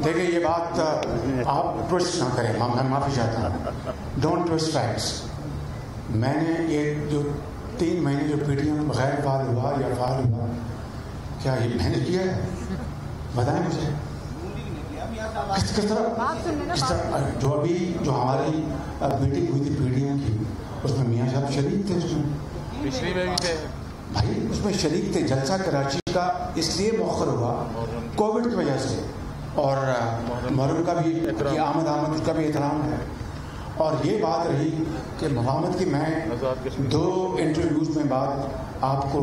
دیکھیں یہ بات آپ ٹوسٹ نہ کریں، میں معافی چاہتا ہوں. Don't twist facts. میں نے یہ جو 3 مہینے جو پی ٹی ایم غیر فعال ہوا یا فعال ہوا، کیا یہ میں نے کیا ہے؟ بتائیں مجھے کس طرح جو ہماری میٹنگ ہوئی تھی پی ڈی ایم کی، اس میں میاں صاحب شریک تھے. اس میں پچھلی میں بھی تھے بھائی، اس میں شریک تھے. جلسہ کراچی کا اس لیے مؤخر ہوا کووڈ کی وجہ سے، اور محرم کا بھی آمد کا بھی احترام ہے. اور یہ بات رہی کہ مفاہمت کی، میں 2 انٹرویوز میں بات آپ کو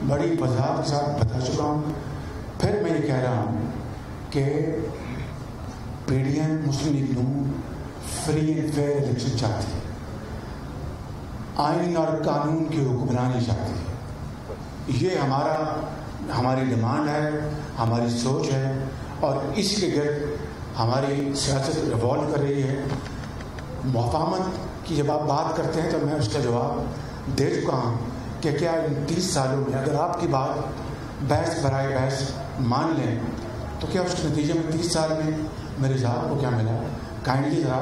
بڑی وضاحت کے ساتھ بتا چکا ہوں. پھر میں یہ کہہ رہا ہوں کہ P D M Muslim League نون فری اینڈ فیئر الیکشن چاہتی ہے، آئین اور قانون کی حکمرانی چاہتی ہے. یہ ہماری ڈیمانڈ ہے، ہماری سوچ ہے، اور اس کے گرد ہماری سیاست ریوالو کر رہی ہے. مفاہمت کی جب آپ بات کرتے ہیں تو میں اس کا جواب دے چکا ہوں کہ کیا ان 30 سالوں میں اگر آپ کی بات بحث برائے بحث مان لیں تو کیا اس کے نتیجے میں 30 سال میں میرے صاحب کو کیا ملا؟ کائنڈلی ذرا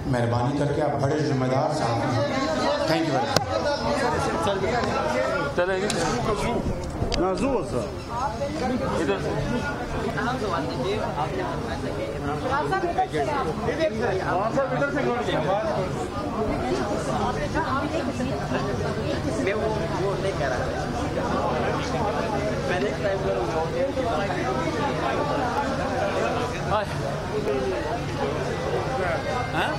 مہربانی کر کے، آپ بڑے ذمہ دار صاحب ہیں. تھینک یو ہاں